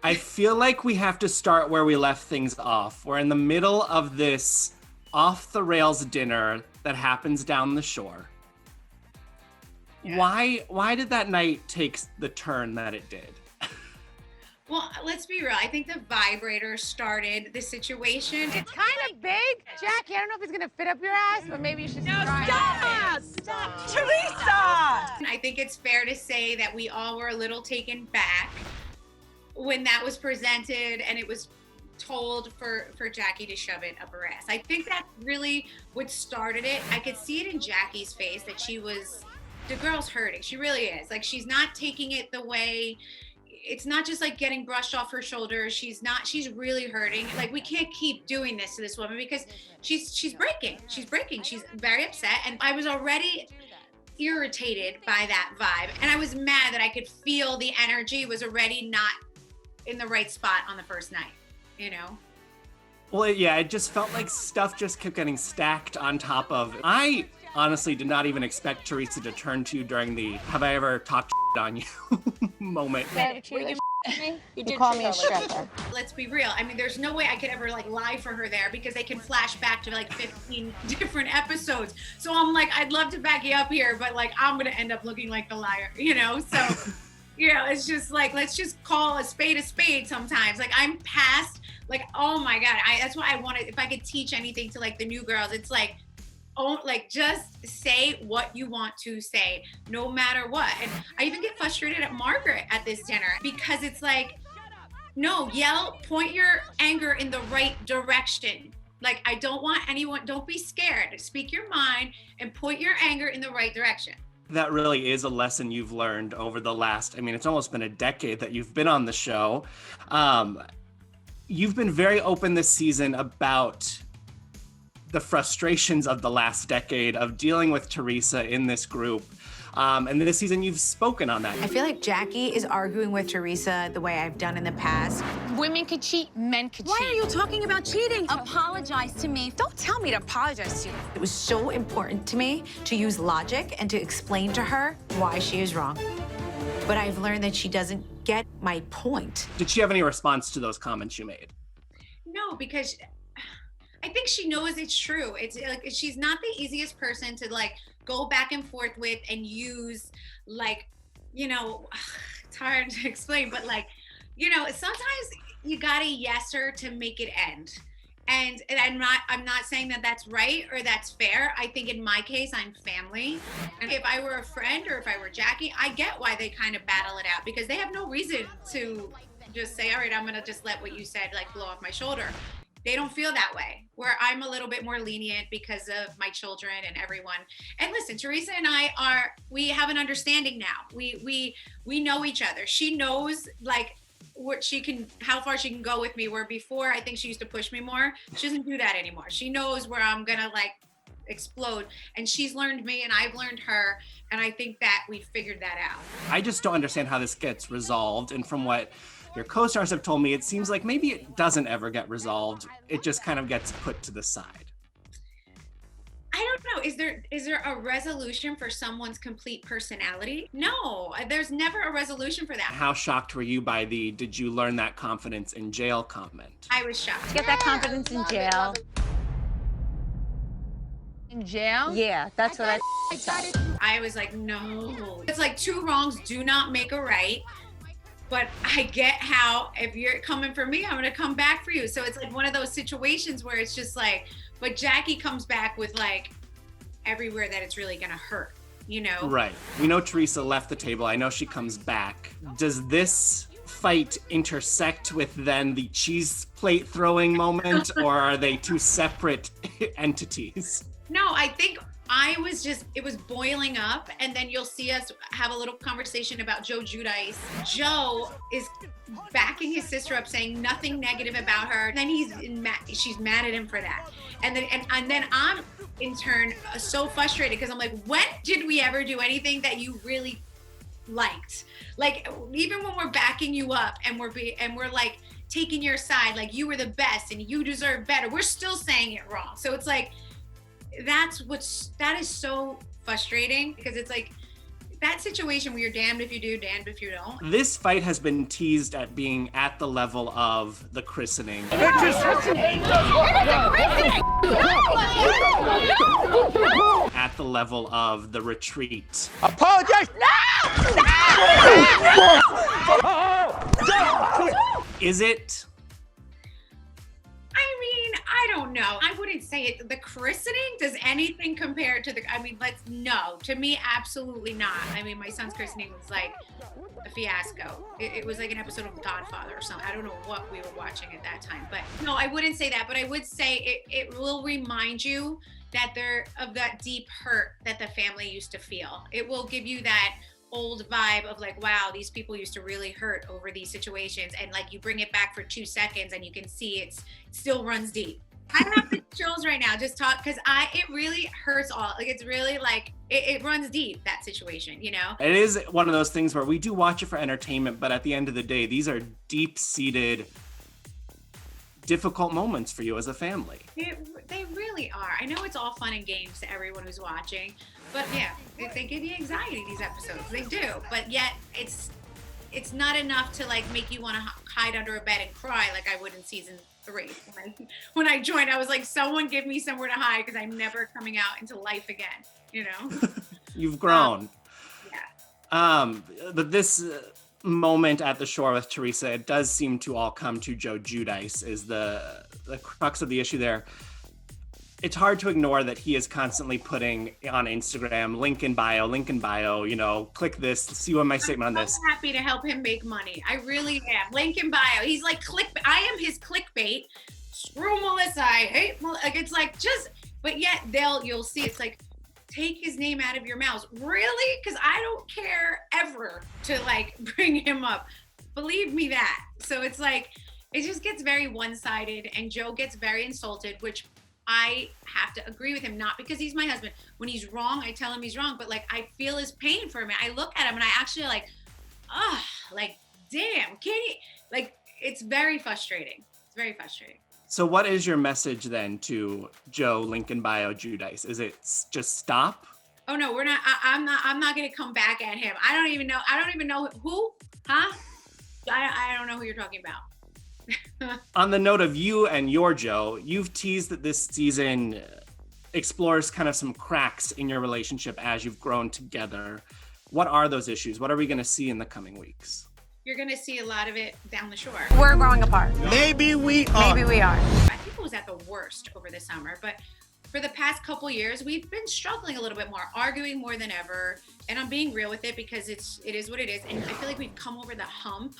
I feel like we have to start where we left things off. We're in the middle of this off-the-rails dinner that happens down the shore. Yeah. Why did that night take the turn that it did? Well, let's be real. I think the vibrator started the situation. It's kind of big. Jackie, I don't know if it's going to fit up your ass, but maybe you should try it. Stop! Teresa! I think it's fair to say that we all were a little taken back when that was presented and it was told for Jackie to shove it up her ass. I think that's really what started it. I could see it in Jackie's face that the girl's hurting. She really is. Like, she's not taking it the way... It's not just like getting brushed off her shoulders. She's really hurting. Like, we can't keep doing this to this woman because she's breaking. She's breaking. She's very upset. And I was already irritated by that vibe. And I was mad that I could feel the energy was already not in the right spot on the first night, you know? Well, yeah, it just felt like stuff just kept getting stacked on top of. I honestly did not even expect Teresa to turn to you during the "have I ever talked on you" moment. You call me a stripper. Let's be real. I mean, there's no way I could ever like lie for her there because they can flash back to like 15 different episodes. So I'm like, I'd love to back you up here, but like I'm gonna end up looking like the liar, you know? So, you know, it's just like, let's just call a spade sometimes. Like, I'm past, like, oh my God. That's why I wanted, if I could teach anything to like the new girls, it's like, just say what you want to say, no matter what. And I even get frustrated at Margaret at this dinner because it's like, no, point your anger in the right direction. Like, I don't want anyone, don't be scared. Speak your mind and point your anger in the right direction. That really is a lesson you've learned over the last, I mean, it's almost been a decade that you've been on the show. You've been very open this season about the frustrations of the last decade of dealing with Teresa in this group. And this season you've spoken on that. I feel like Jackie is arguing with Teresa the way I've done in the past. Women could cheat, men could cheat. Why are you talking about cheating? Apologize to me. Don't tell me to apologize to you. It was so important to me to use logic and to explain to her why she is wrong. But I've learned that she doesn't get my point. Did she have any response to those comments you made? No, because I think she knows it's true. It's like, she's not the easiest person to like go back and forth with and use, like, you know, it's hard to explain, but like, you know, sometimes you gotta yes her to make it end. And I'm not saying that that's right or that's fair. I think in my case, I'm family. And if I were a friend or if I were Jackie, I get why they kind of battle it out because they have no reason to just say, all right, I'm gonna just let what you said like blow off my shoulder. They don't feel that way, where I'm a little bit more lenient because of my children and everyone. And listen, Teresa and we have an understanding now. We know each other. She knows like how far she can go with me, where before I think she used to push me more. She doesn't do that anymore. She knows where I'm gonna like explode, and she's learned me and I've learned her, and I think that we figured that out. I just don't understand how this gets resolved, and from what your co-stars have told me, it seems like maybe it doesn't ever get resolved. It just kind of gets put to the side. I don't know. Is there a resolution for someone's complete personality? No, there's never a resolution for that. How shocked were you by the "did you learn that confidence in jail" comment? I was shocked. Get that confidence in jail. In jail? Yeah, that's what I said. I was like, no. It's like two wrongs do not make a right. But I get how if you're coming for me, I'm gonna come back for you. So it's like one of those situations where it's just like, but Jackie comes back with like everywhere that it's really gonna hurt, you know? Right. We know Teresa left the table. I know she comes back. Does this fight intersect with then the cheese plate throwing moment, or are they two separate entities? No, I think it was boiling up, and then you'll see us have a little conversation about Joe Giudice. Joe is backing his sister up, saying nothing negative about her. And then she's mad at him for that. And then I'm in turn so frustrated because I'm like, when did we ever do anything that you really liked? Like, even when we're backing you up and we're like taking your side, like you were the best and you deserve better, we're still saying it wrong. So it's like, that is so frustrating because it's like that situation where you're damned if you do, damned if you don't. This fight has been teased at being at the level of the christening. At the level of the retreat. Apologize! Is it? I mean, I don't know. I wouldn't say it. The christening, does anything compare to no. To me, absolutely not. I mean, my son's christening was like a fiasco. It was like an episode of Godfather or something. I don't know what we were watching at that time. But no, I wouldn't say that. But I would say it will remind you that of that deep hurt that the family used to feel. It will give you that old vibe of like, wow, these people used to really hurt over these situations, and like you bring it back for 2 seconds and you can see it still runs deep. I have the chills right now just talk because it really hurts all. Like it's really like it runs deep, that situation, you know? It is one of those things where we do watch it for entertainment, but at the end of the day, these are deep-seated, difficult moments for you as a family. They really are. I know it's all fun and games to everyone who's watching, but yeah, they give you anxiety, these episodes. They do, but yet it's not enough to like make you want to hide under a bed and cry like I would in season 3. When I joined, I was like, someone give me somewhere to hide because I'm never coming out into life again, you know? You've grown. Yeah. But this moment at the shore with Teresa, it does seem to all come to Joe Giudice is the crux of the issue there. It's hard to ignore that he is constantly putting on Instagram, link in bio, you know, click this, see what my statement on this. I'm happy to help him make money. I really am. Link in bio. He's like, I am his clickbait. Screw Melissa. I hate Melissa. Like, it's like but yet you'll see it's like, take his name out of your mouths. Really? Because I don't care ever to like bring him up. Believe me that. So it's like, it just gets very one-sided and Joe gets very insulted, which I have to agree with him, not because he's my husband. When he's wrong, I tell him he's wrong, but like I feel his pain for him. I look at him and I actually like, like, damn, can he? Like, it's very frustrating. It's very frustrating. So what is your message then to Joe Lincoln Bio Giudice? Is it just stop? Oh no, we're not. I'm not gonna come back at him. I don't even know who, huh? I don't know who you're talking about. On the note of you and your Joe, you've teased that this season explores kind of some cracks in your relationship as you've grown together. What are those issues? What are we going to see in the coming weeks? You're going to see a lot of it down the shore. We're growing apart. Maybe we are. Maybe we are. I think it was at the worst over the summer, but for the past couple years, we've been struggling a little bit more, arguing more than ever. And I'm being real with it because it is what it is. And I feel like we've come over the hump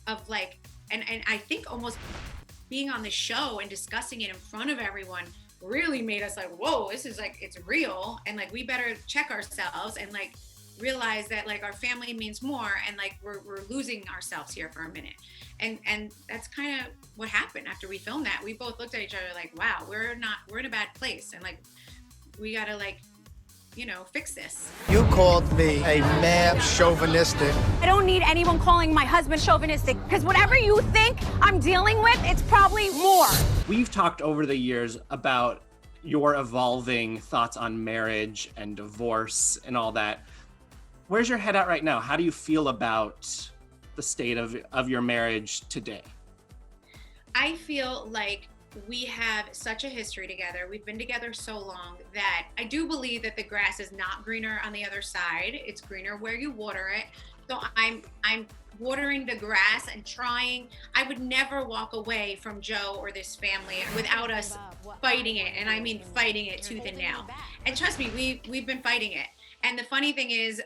of like, and I think almost being on the show and discussing it in front of everyone really made us like, whoa, this is like, it's real. And like, we better check ourselves and like realize that like our family means more. And like, we're losing ourselves here for a minute. And that's kind of what happened after we filmed that. We both looked at each other like, wow, we're in a bad place. And like, we gotta like, you know, fix this. You called me a mad chauvinistic. I don't need anyone calling my husband chauvinistic, because whatever you think I'm dealing with, it's probably more. We've talked over the years about your evolving thoughts on marriage and divorce and all that. Where's your head at right now? How do you feel about the state of your marriage today? I feel like we have such a history together. We've been together so long that I do believe that the grass is not greener on the other side. It's greener where you water it. So I'm watering the grass and trying. I would never walk away from Joe or this family without us fighting it. And I mean fighting it tooth and nail. And trust me, we've been fighting it. And the funny thing is,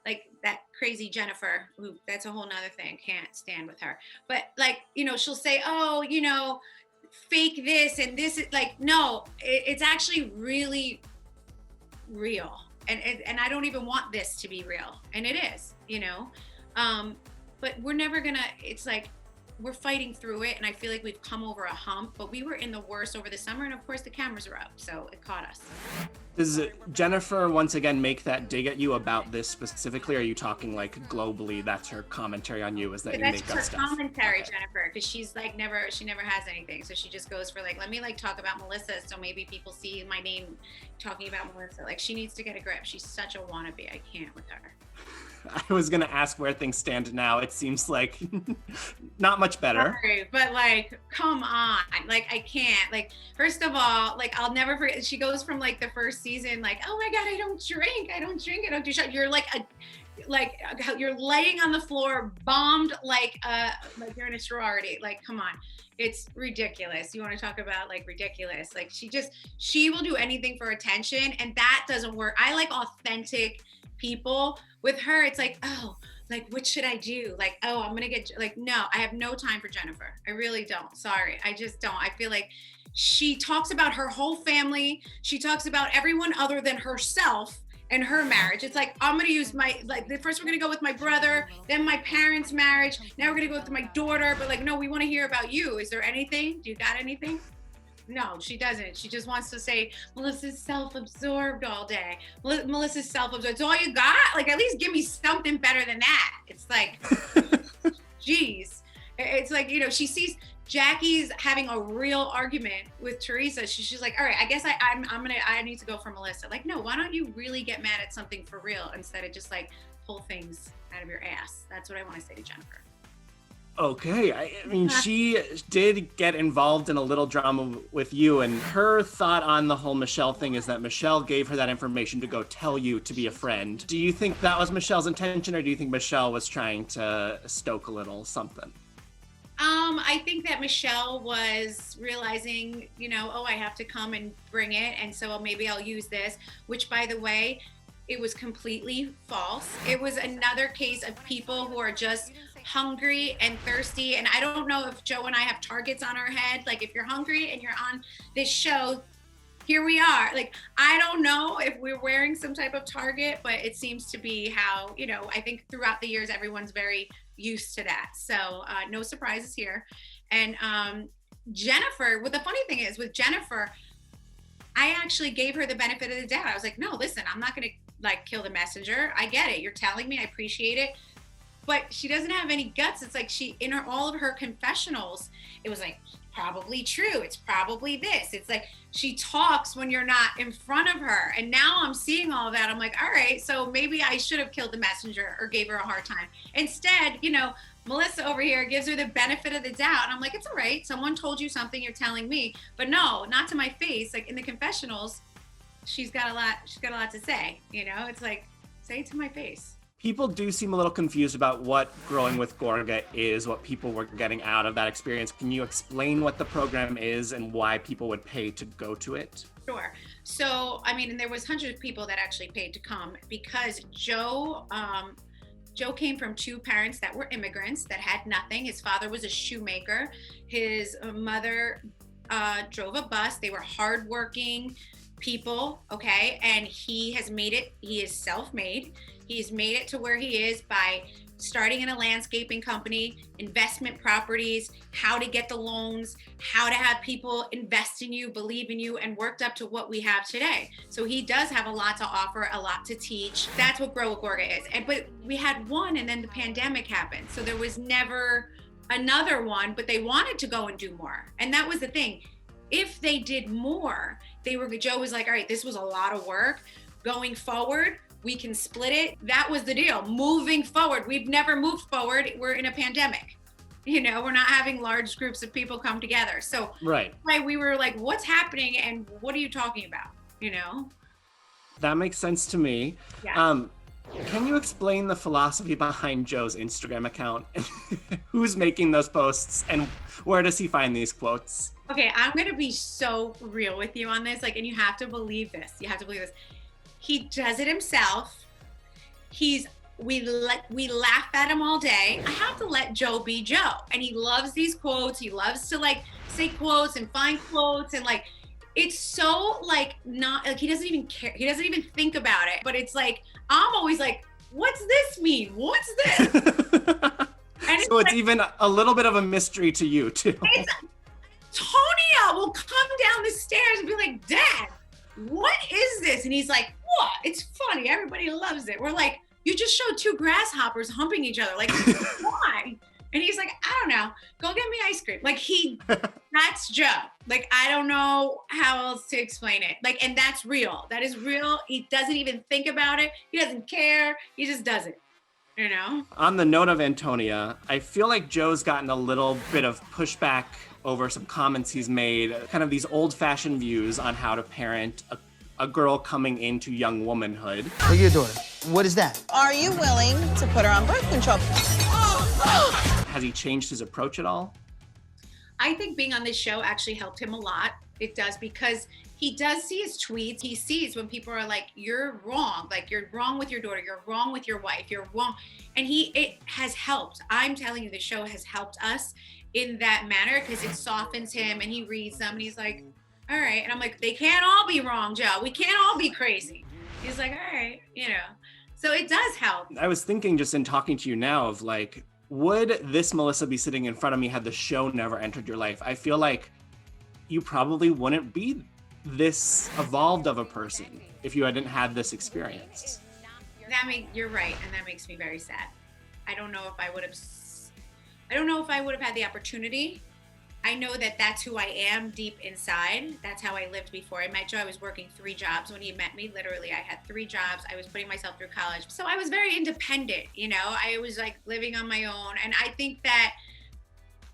like that crazy Jennifer, who that's a whole nother thing, can't stand with her. But like, you know, she'll say, oh, you know, fake this and this is like, no, it's actually really real. And I don't even want this to be real. And it is, you know, but we're never gonna, it's like, we're fighting through it, and I feel like we've come over a hump, but we were in the worst over the summer, and of course the cameras are up, so it caught us. Does Jennifer once again make that dig at you about this specifically? Or are you talking like globally? That's her commentary on you, is that you make up That's stuff? her commentary, Okay. Jennifer, because she's like she never has anything, so she just goes for like, let me like talk about Melissa, so maybe people see my name talking about Melissa. Like, she needs to get a grip. She's such a wannabe. I can't with her. I was gonna ask where things stand now. It seems like not much better. Sorry, but like, come on. Like, I can't. Like, first of all, like, I'll never forget. She goes from like the first season, like, oh my God, I don't drink, I don't do shot. You're like you're laying on the floor, bombed like you're in a sorority. Like, come on. It's ridiculous. You want to talk about like ridiculous? Like, she will do anything for attention, and that doesn't work. I like authentic people. With her, it's like, oh, like, what should I do? Like, oh, I'm gonna get, like, no, I have no time for Jennifer. I really don't. Sorry, I just don't. I feel like she talks about her whole family. She talks about everyone other than herself and her marriage. It's like, I'm gonna use first we're gonna go with my brother, then my parents' marriage. Now we're gonna go with my daughter. But like, no, we want to hear about you. Is there anything? Do you got anything? No, she doesn't. She just wants to say, Melissa's self-absorbed all day. Melissa's self-absorbed. It's all you got? Like, at least give me something better than that. It's like, geez. It's like, she sees Jackie's having a real argument with Teresa. She's like, all right, I guess I need to go for Melissa. Like, no, why don't you really get mad at something for real instead of just like pull things out of your ass? That's what I want to say to Jennifer. Okay, I mean, she did get involved in a little drama with you, and her thought on the whole Michelle thing is that Michelle gave her that information to go tell you to be a friend. Do you think that was Michelle's intention, or do you think Michelle was trying to stoke a little something? I think that Michelle was realizing, oh, I have to come and bring it, and so maybe I'll use this, which, by the way, it was completely false. It was another case of people who are just hungry and thirsty. And I don't know if Joe and I have targets on our head. Like, if you're hungry and you're on this show, here we are. Like, I don't know if we're wearing some type of target, but it seems to be how, I think throughout the years, everyone's very used to that. So no surprises here. And Jennifer, the funny thing is with Jennifer, I actually gave her the benefit of the doubt. I was like, no, listen, I'm not going to like kill the messenger. I get it. You're telling me, I appreciate it. But she doesn't have any guts. It's like all of her confessionals, it was like, probably true. It's probably this. It's like she talks when you're not in front of her. And now I'm seeing all of that. I'm like, all right, so maybe I should have killed the messenger or gave her a hard time. Instead, Melissa over here gives her the benefit of the doubt. And I'm like, it's all right. Someone told you something, you're telling me. But no, not to my face. Like, in the confessionals, she's got a lot to say. It's like, say it to my face. People do seem a little confused about what growing with Gorga is, what people were getting out of that experience. Can you explain what the program is and why people would pay to go to it? Sure. So, there was hundreds of people that actually paid to come because Joe came from two parents that were immigrants that had nothing. His father was a shoemaker. His mother drove a bus. They were hardworking people, okay? And he has made it. He is self-made. He's made it to where he is by starting in a landscaping company, investment properties, how to get the loans, how to have people invest in you, believe in you, and worked up to what we have today. So he does have a lot to offer, a lot to teach. That's what Grow with Gorga is. But we had one, and then the pandemic happened. So there was never another one, but they wanted to go and do more. And that was the thing. If they did more, Joe was like, all right, this was a lot of work. Going forward, we can split it. That was the deal. Moving forward, we've never moved forward. We're in a pandemic. We're not having large groups of people come together. So right. We were like, what's happening and what are you talking about? That makes sense to me. Yeah. Can you explain the philosophy behind Joe's Instagram account? Who's making those posts and where does he find these quotes? Okay, I'm going to be so real with you on this. And you have to believe this. He does it himself. We laugh at him all day. I have to let Joe be Joe. And he loves these quotes. He loves to say quotes and find quotes and it's so not he doesn't even care. He doesn't even think about it. But it's I'm always like, what's this mean? What's this? And So it's even a little bit of a mystery to you too. Tonya will come down the stairs and be like, Dad, what is this? And he's like, what? It's funny. Everybody loves it. We're like, you just showed two grasshoppers humping each other. Like, why? And he's like, I don't know. Go get me ice cream. Like that's Joe. Like, I don't know how else to explain it. Like, and that's real. That is real. He doesn't even think about it. He doesn't care. He just does it. You know? On the note of Antonia, I feel like Joe's gotten a little bit of pushback over some comments he's made, kind of these old-fashioned views on how to parent a girl coming into young womanhood. What are you doing? What is that? Are you willing to put her on birth control? Has he changed his approach at all? I think being on this show actually helped him a lot. It does, because he does see his tweets. He sees when people are like, you're wrong. Like, you're wrong with your daughter. You're wrong with your wife. You're wrong. And it has helped. I'm telling you, the show has helped us in that manner, because it softens him and he reads them and he's like, all right. And I'm like, they can't all be wrong, Joe. We can't all be crazy. He's like, all right, you know. So it does help. I was thinking just in talking to you now of like, would this Melissa be sitting in front of me had the show never entered your life? I feel like you probably wouldn't be this evolved of a person if you hadn't had this experience. You're right, and that makes me very sad. I don't know if I would have had the opportunity. I know that that's who I am deep inside. That's how I lived before I met Joe. I was working 3 jobs when he met me. Literally, I had 3 jobs. I was putting myself through college. So I was very independent, you know? I was like living on my own. And I think that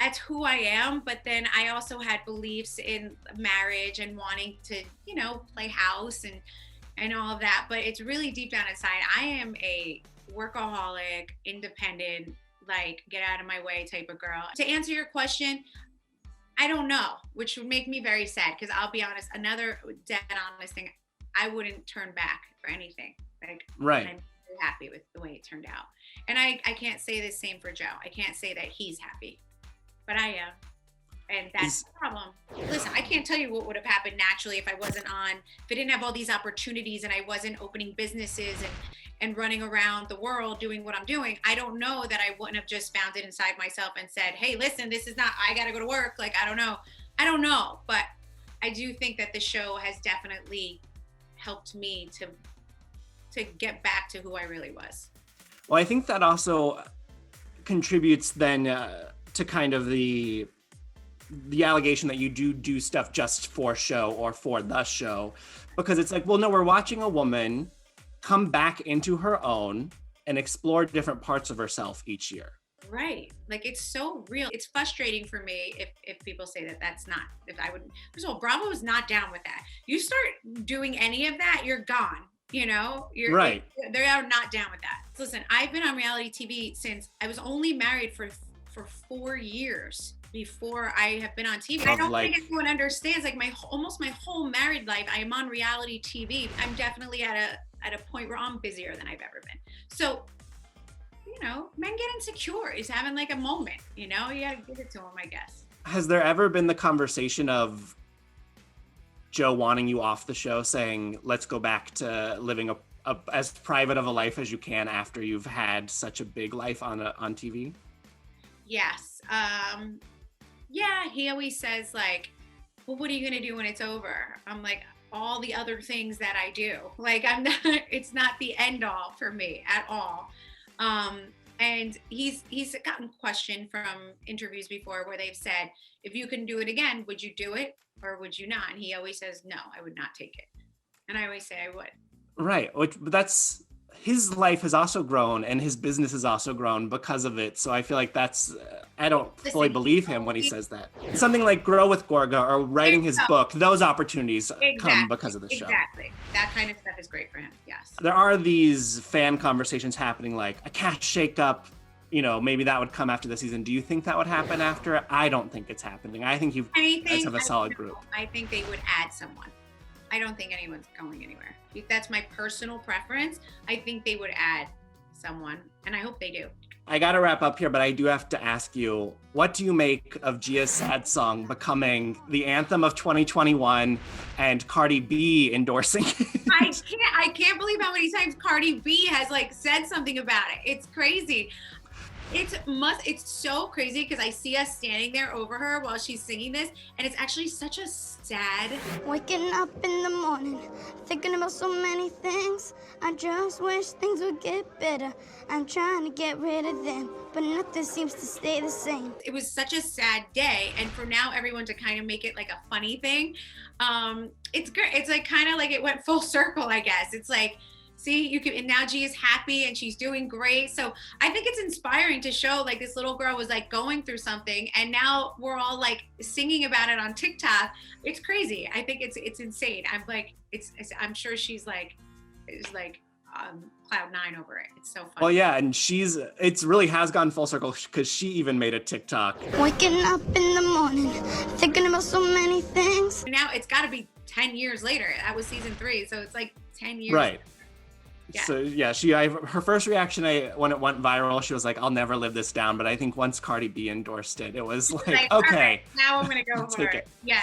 that's who I am. But then I also had beliefs in marriage and wanting to, you know, play house and all of that. But it's really deep down inside. I am a workaholic, independent, like get out of my way type of girl. To answer your question, I don't know, which would make me very sad, because I'll be honest, another dead honest thing, I wouldn't turn back for anything. Like, right. I'm really happy with the way it turned out. And I can't say the same for Joe. I can't say that he's happy, but I am. And that's the problem. Listen, I can't tell you what would have happened naturally if I wasn't on, if I didn't have all these opportunities and I wasn't opening businesses and running around the world doing what I'm doing. I don't know that I wouldn't have just found it inside myself and said, hey, listen, this is not, I got to go to work. Like, I don't know. But I do think that the show has definitely helped me to get back to who I really was. Well, I think that also contributes then to kind of the allegation that you do stuff just for show or for the show, because it's like, well, no, we're watching a woman come back into her own and explore different parts of herself each year. Right. Like, it's so real. It's frustrating for me if people say that that's not, first of all, Bravo is not down with that. You start doing any of that, you're gone. You know, right. They are not down with that. Listen, I've been on reality TV since I was only married for 4 years before I have been on TV. I don't think anyone understands, like almost my whole married life, I am on reality TV. I'm definitely at a point where I'm busier than I've ever been. So, you know, men get insecure. He's having like a moment, you know, you gotta give it to him, I guess. Has there ever been the conversation of Joe wanting you off the show, saying, let's go back to living a as private of a life as you can after you've had such a big life on TV? Yes. Yeah, he always says like, well, what are you gonna do when it's over? I'm like, all the other things that I do. Like, it's not the end all for me at all. And he's gotten questioned from interviews before where they've said, if you can do it again, would you do it or would you not? And he always says, no, I would not take it. And I always say I would. Right. But that's, his life has also grown and his business has also grown because of it. So I feel like that's, I don't fully believe him when he says that. Something like Grow with Gorga or writing his book, those opportunities come because of the show. Exactly. That kind of stuff is great for him. Yes. There are these fan conversations happening, like a cast shakeup, you know, maybe that would come after the season. Do you think that would happen after? I don't think it's happening. I think you guys have a solid group. I think they would add someone. I don't think anyone's going anywhere. If that's my personal preference, I think they would add someone, and I hope they do. I got to wrap up here, but I do have to ask you, what do you make of Gia's sad song becoming the anthem of 2021 and Cardi B endorsing it? I can't believe how many times Cardi B has like said something about it. It's crazy. It's so crazy because I see us standing there over her while she's singing this, and it's actually such a sad. Waking up in the morning, thinking about so many things. I just wish things would get better. I'm trying to get rid of them, but nothing seems to stay the same. It was such a sad day, and for now everyone to kind of make it like a funny thing, it's great. It's like kind of like it went full circle, I guess. It's like, see, you can, and now G is happy and she's doing great. So I think it's inspiring to show like this little girl was like going through something, and now we're all like singing about it on TikTok. It's crazy. I think it's insane. I'm like, I'm sure she's like, cloud nine over it. It's so funny. Well, yeah, and it's really has gone full circle because she even made a TikTok. Waking up in the morning, thinking about so many things. Now it's got to be 10 years later. That was season 3, so it's like 10 years. Right. Yeah. So yeah, her first reaction when it went viral, she was like, "I'll never live this down." But I think once Cardi B endorsed it, it was like, All okay, right, now I'm gonna go for take it. Yeah.